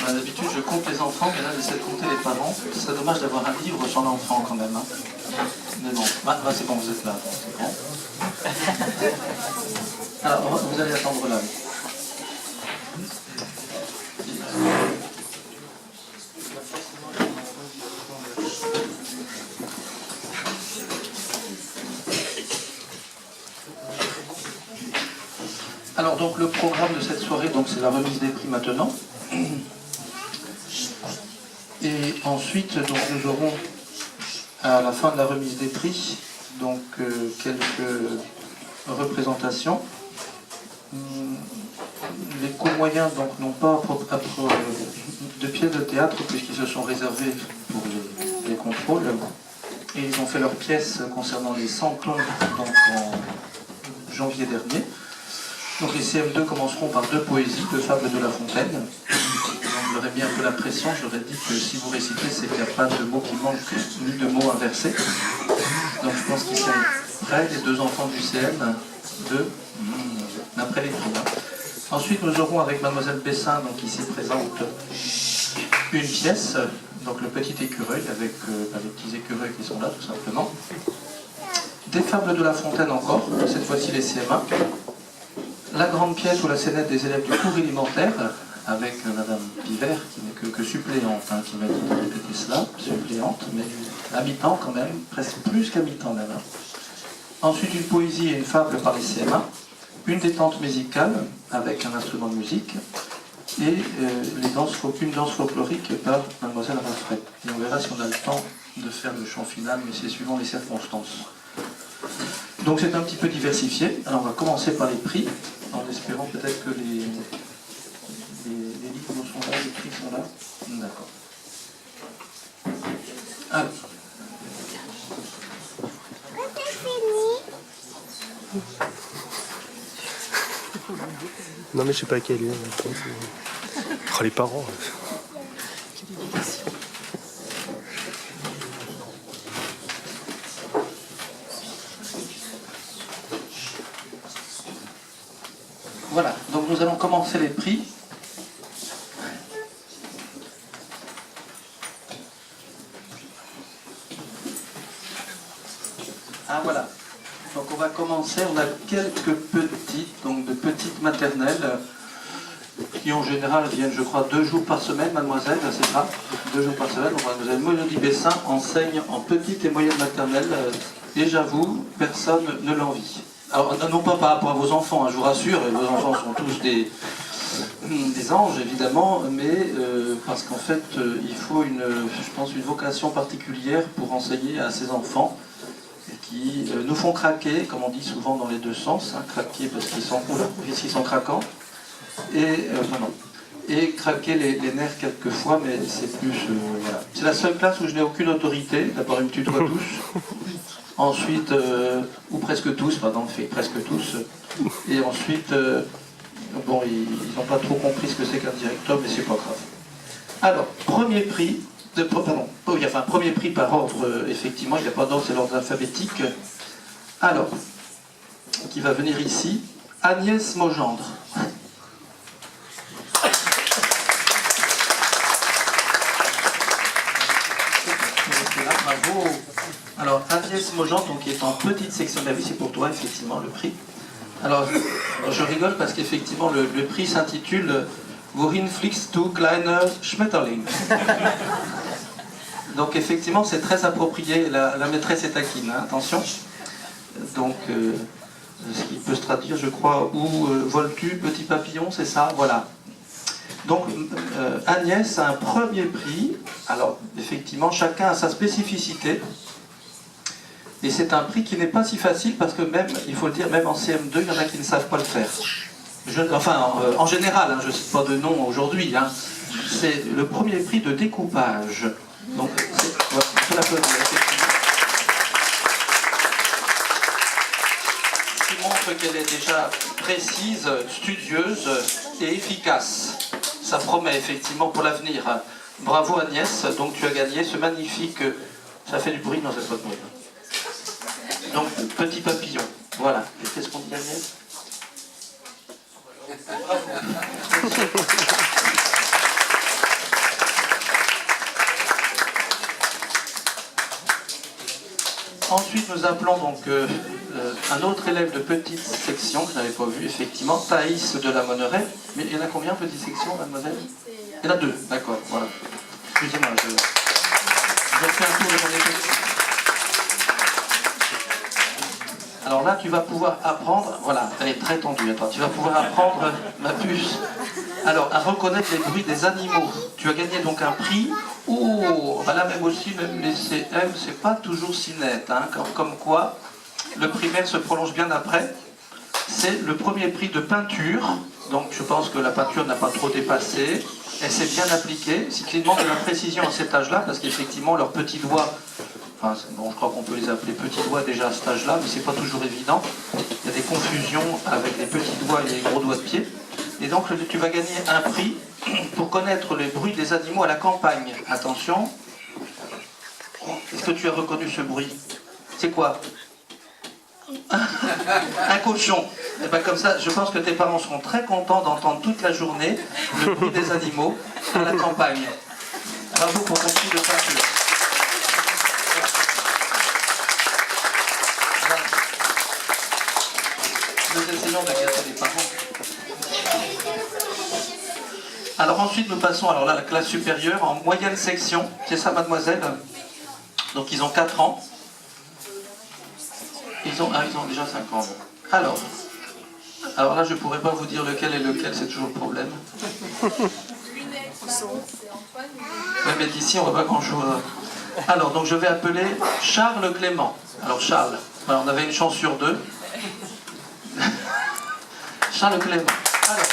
D'habitude, je compte les enfants, mais là, j'essaie de compter les parents. Ce serait dommage d'avoir un livre sur l'enfant quand même. Hein. Mais bon, c'est bon, vous êtes là. C'est bon. Alors, vous allez attendre là. Alors donc le programme de cette soirée, donc c'est la remise des prix maintenant. Et ensuite, donc, nous aurons à la fin de la remise des prix, donc quelques représentations. Les co-moyens donc n'ont pas de pièces de théâtre puisqu'ils se sont réservés pour les contrôles. Et ils ont fait leurs pièces concernant les 100 tombes donc en janvier dernier. Donc les CM2 commenceront par 2 poésies, 2 fables de La Fontaine. Donc je leur ai mis un peu la pression, je leur ai dit que si vous récitez, c'est qu'il n'y a pas de mots qui manquent, ni de mots inversés. Donc je pense qu'ils sont prêts, les 2 enfants du CM2, d'après les prix. Ensuite nous aurons avec Mademoiselle Bessin, donc ici présente, une pièce, donc le petit écureuil, avec les petits écureuils qui sont là tout simplement. Des fables de La Fontaine encore, cette fois-ci les CM1. La grande pièce ou la scénette des élèves du cours élémentaire, avec Madame Pivert, qui n'est que suppléante, hein, qui m'a dit de répéter cela, suppléante, mais à mi-temps quand même, presque plus qu'à mi-temps même. Ensuite, une poésie et une fable par les CM1, une détente musicale, avec un instrument de musique, et une danse folklorique par Mademoiselle Raffray. Et on verra si on a le temps de faire le chant final, mais c'est suivant les circonstances. Donc c'est un petit peu diversifié. Alors on va commencer par les prix, en espérant peut-être que les livres sont là, les prix sont là. D'accord. Alors. Non mais je sais pas quel est. Oh, les parents. Voilà, donc nous allons commencer les prix. Ah voilà, donc on va commencer, on a quelques petites, donc de petites maternelles, qui en général viennent, je crois, 2 jours par semaine, mademoiselle, c'est ça, 2 jours par semaine. Donc, mademoiselle Mélodie Bessin enseigne en petite et moyenne maternelle, et j'avoue, personne ne l'envie. Alors, non pas par rapport à vos enfants, hein, je vous rassure, vos enfants sont tous des anges, évidemment, mais parce qu'en fait, il faut, je pense, une vocation particulière pour enseigner à ces enfants, qui nous font craquer, comme on dit souvent dans les 2 sens, hein, craquer parce qu'ils sont craquants, et craquer les nerfs quelquefois, mais c'est plus... voilà. C'est la seule classe où je n'ai aucune autorité, d'abord ils me tutoient tous, ensuite, ou presque tous, pardon, fait presque tous, et ensuite, bon, ils n'ont pas trop compris ce que c'est qu'un directeur, mais c'est pas grave. Alors, premier prix, premier prix par ordre, effectivement, il n'y a pas d'ordre, c'est l'ordre alphabétique. Alors, qui va venir ici, Agnès Mogendre. Bravo. Alors, Agnès Mogendre, donc, qui est en petite section de la vie, c'est pour toi, effectivement, le prix. Alors, je rigole parce qu'effectivement, le prix s'intitule Wohin fliegst du kleiner Schmetterling. Donc, effectivement, c'est très approprié. La maîtresse est taquine, hein, attention. Donc, ce qui peut se traduire, je crois, où voles-tu, petit papillon, c'est ça, voilà. Donc, Agnès a un premier prix. Alors, effectivement, chacun a sa spécificité. Et c'est un prix qui n'est pas si facile parce que même, il faut le dire, même en CM2, il y en a qui ne savent pas le faire. En général, hein, je ne sais pas de nom aujourd'hui, hein, c'est le premier prix de découpage. Donc, c'est l'applaudir, effectivement. Ce qui montre qu'elle est déjà précise, studieuse et efficace. Ça promet effectivement pour l'avenir. Bravo Agnès, donc tu as gagné ce magnifique... Ça fait du bruit dans cette boîte mail. Donc, petit papillon. Voilà. Et qu'est-ce qu'on dit Agnès ? Bravo. Ensuite, nous appelons donc un autre élève de petite section que je n'avais pas vu, effectivement, Thaïs de la Monneraie. Mais il y en a combien, petite section, mademoiselle? Il y en a 2, d'accord, voilà. Excusez-moi, je fais un tour de mon effectif. Alors là, tu vas pouvoir apprendre, voilà, elle est très tendue, attends, tu vas pouvoir apprendre, ma puce, alors à reconnaître les bruits des animaux. Tu as gagné donc un prix. Oh, bah là même aussi, même les CM, c'est pas toujours si net, hein, comme quoi le primaire se prolonge bien après. C'est le premier prix de peinture, donc je pense que la peinture n'a pas trop dépassé, elle s'est bien appliquée, ce qui demande de la précision à cet âge-là, parce qu'effectivement leurs petits doigts, enfin bon, je crois qu'on peut les appeler petits doigts déjà à cet âge-là, mais c'est pas toujours évident, il y a des confusions avec les petits doigts et les gros doigts de pied, et donc tu vas gagner un prix pour connaître les bruits des animaux à la campagne. Attention, est-ce que tu as reconnu ce bruit? C'est quoi? Un cochon. Et bien comme ça, je pense que tes parents seront très contents d'entendre toute la journée le bruit des animaux à la campagne. Bravo pour ton prix de peinture. Nous essayons de gâter les parents. Alors ensuite nous passons alors là à la classe supérieure en moyenne section. C'est ça, mademoiselle? Donc ils ont 4 ans. Ils ont déjà 5 ans. Alors là, je ne pourrais pas vous dire lequel est lequel, c'est toujours le problème. Oui, mais d'ici, on ne voit pas grand-chose. Alors, donc je vais appeler Charles Clément. Alors, Charles, alors, on avait une chance sur 2. Charles Clément. Alors,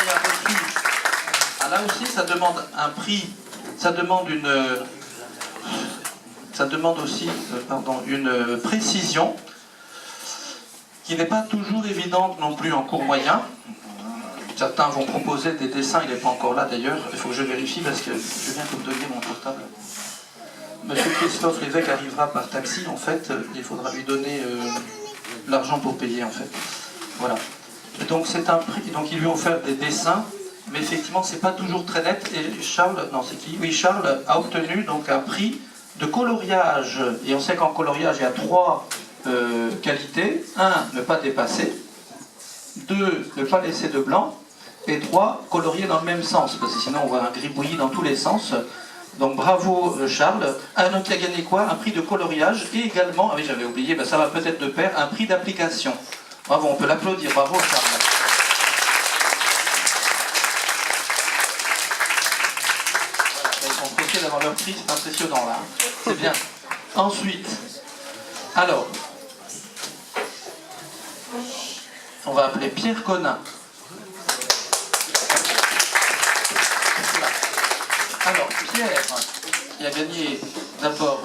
il a reçu. Ah, là aussi, ça demande un prix, ça demande aussi une précision qui n'est pas toujours évidente non plus en cours moyen. Certains vont proposer des dessins, il n'est pas encore là d'ailleurs, il faut que je vérifie parce que je viens de me donner mon portable. Monsieur Christophe Lévesque arrivera par taxi, en fait, il faudra lui donner l'argent pour payer en fait. Voilà. Et donc c'est un prix, donc il lui a offert des dessins, mais effectivement c'est pas toujours très net, et Charles, non c'est qui? Oui, Charles a obtenu donc un prix de coloriage, et on sait qu'en coloriage il y a 3 qualités. 1, ne pas dépasser. 2, ne pas laisser de blanc. Et 3, colorier dans le même sens, parce que sinon on voit un gribouillis dans tous les sens. Donc bravo Charles. Donc il a gagné quoi? Un prix de coloriage, et également, ah oui j'avais oublié, ben ça va peut-être de pair, un prix d'application. Bravo, on peut l'applaudir, bravo Charles. Ils sont pressés d'avoir leur prix, c'est impressionnant là. C'est bien. Ensuite, alors, on va appeler Pierre Conin. Alors, Pierre, il a gagné d'abord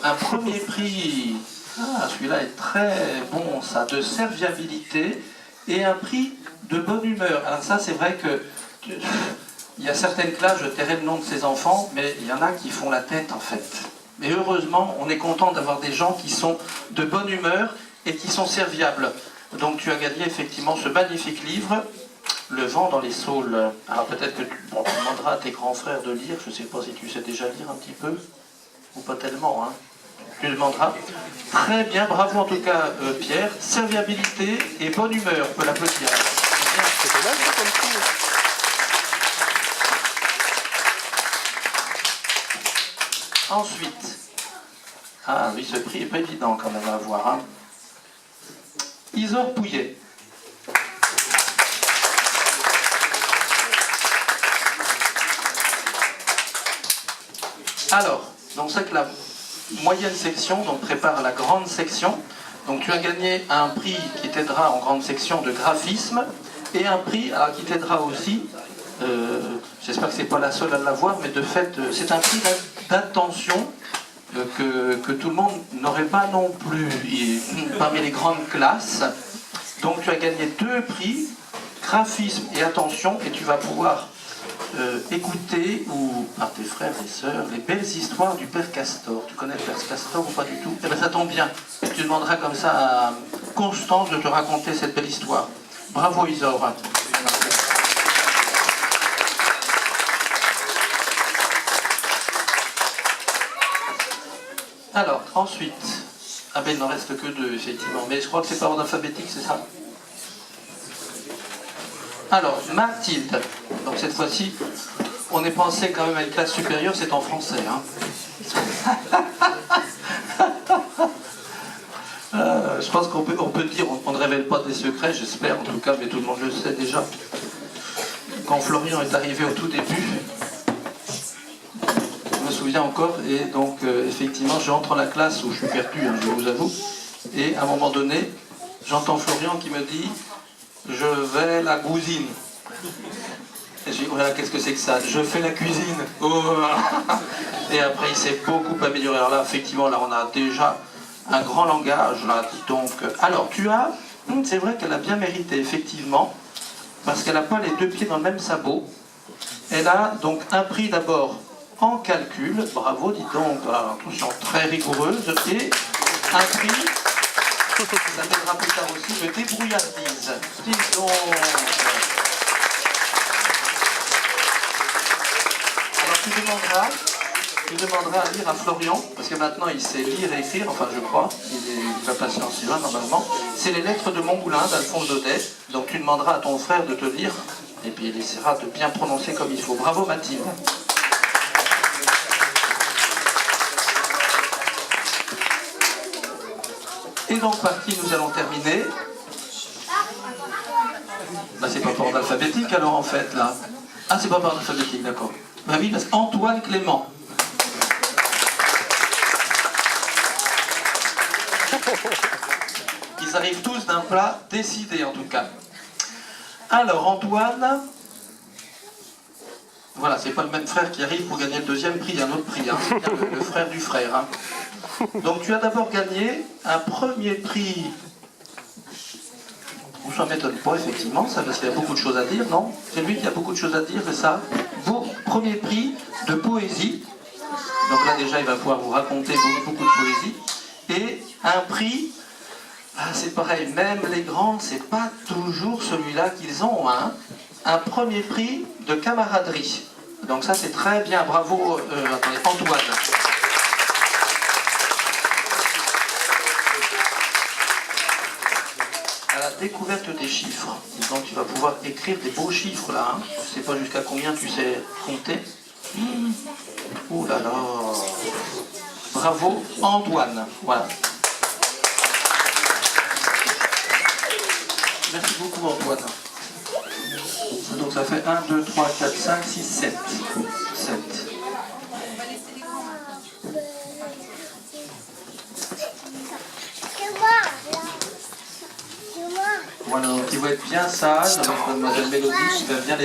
un premier prix. Ah, celui-là est très bon, ça, de serviabilité, et un prix de bonne humeur. Alors ça, c'est vrai que il y a certaines classes, je tairai le nom de ces enfants, mais il y en a qui font la tête en fait. Mais heureusement, on est content d'avoir des gens qui sont de bonne humeur et qui sont serviables. Donc tu as gagné effectivement ce magnifique livre, Le vent dans les saules. Alors peut-être que tu demanderas à tes grands frères de lire, je ne sais pas si tu sais déjà lire un petit peu, ou pas tellement, hein. Tu demanderas. Très bien, bravo en tout cas Pierre. Serviabilité et bonne humeur, on peut l'applaudir. C'est pas mal ça comme prix. Ensuite, ah oui, ce prix n'est pas évident quand même à avoir, hein. Isor Pouillet. Alors, donc c'est que la moyenne section donc prépare la grande section. Donc tu as gagné un prix qui t'aidera en grande section de graphisme, et un prix qui t'aidera aussi, j'espère que c'est pas la seule à l'avoir, mais de fait c'est un prix d'attention que tout le monde n'aurait pas non plus parmi les grandes classes. Donc tu as gagné 2 prix, graphisme et attention, et tu vas pouvoir écouter, ou par tes frères et sœurs, les belles histoires du Père Castor. Tu connais le Père Castor ou pas du tout? Eh bien ça tombe bien, tu demanderas comme ça à Constance de te raconter cette belle histoire. Bravo Isor. Alors, ensuite, ah ben il n'en reste que 2, effectivement, mais je crois que c'est par ordre alphabétique, c'est ça? Alors, Mathilde, donc cette fois-ci, on est pensé quand même à une classe supérieure, c'est en français. Hein. Je pense qu'on peut dire, on ne révèle pas des secrets, j'espère en tout cas, mais tout le monde le sait déjà. Quand Florian est arrivé au tout début, je me souviens encore, et donc effectivement, j'entre dans la classe où je suis perdu, hein, je vous avoue, et à un moment donné, j'entends Florian qui me dit « Je vais la cousine ». Et j'ai dit, voilà, qu'est-ce que c'est que ça? Je fais la cuisine. Oh. Et après, il s'est beaucoup amélioré. Alors là, effectivement, là, on a déjà un grand langage. Là, dis donc. Alors, tu as... C'est vrai qu'elle a bien mérité, effectivement, parce qu'elle n'a pas les 2 pieds dans le même sabot. Elle a donc un prix d'abord en calcul. Bravo, dis donc. Alors, attention, très rigoureuse. Et un prix, ça m'aidera plus tard aussi, de débrouillardise. Dis donc. Tu demanderas à lire à Florian, parce que maintenant il sait lire et écrire, enfin je crois, il va passer en Sylvain normalement. C'est les lettres de Montmoulin d'Alphonse Daudet, donc tu demanderas à ton frère de te lire, et puis il essaiera de bien prononcer comme il faut. Bravo Mathilde. Et donc par qui nous allons terminer? Bah c'est pas par ordre alphabétique alors en fait là. Ah c'est pas par ordre alphabétique, d'accord. Bah oui, parce qu'Antoine Clément. Ils arrivent tous d'un plat décidé en tout cas. Alors Antoine, voilà, c'est pas le même frère qui arrive pour gagner le 2e prix, il y a un autre prix, hein. C'est bien le frère du frère. Hein. Donc tu as d'abord gagné un 1er prix. Ça ne m'étonne pas, effectivement, ça, parce qu'il y a beaucoup de choses à dire, non? C'est lui qui a beaucoup de choses à dire, c'est ça? Beau 1er prix de poésie. Donc là, déjà, il va pouvoir vous raconter beaucoup de poésie. Et un prix, ah, c'est pareil, même les grandes, c'est pas toujours celui-là qu'ils ont, hein? Un 1er prix de camaraderie. Donc ça, c'est très bien. Bravo, attendez, Antoine. À la découverte des chiffres. Donc tu vas pouvoir écrire des beaux chiffres là. Hein. Je ne sais pas jusqu'à combien tu sais compter. Ouh là là. Bravo Antoine. Voilà. Merci beaucoup Antoine. Donc ça fait 1, 2, 3, 4, 5, 6, 7. 7. Voilà, donc il va être bien sage, avec Mademoiselle Mélodie qui va bien les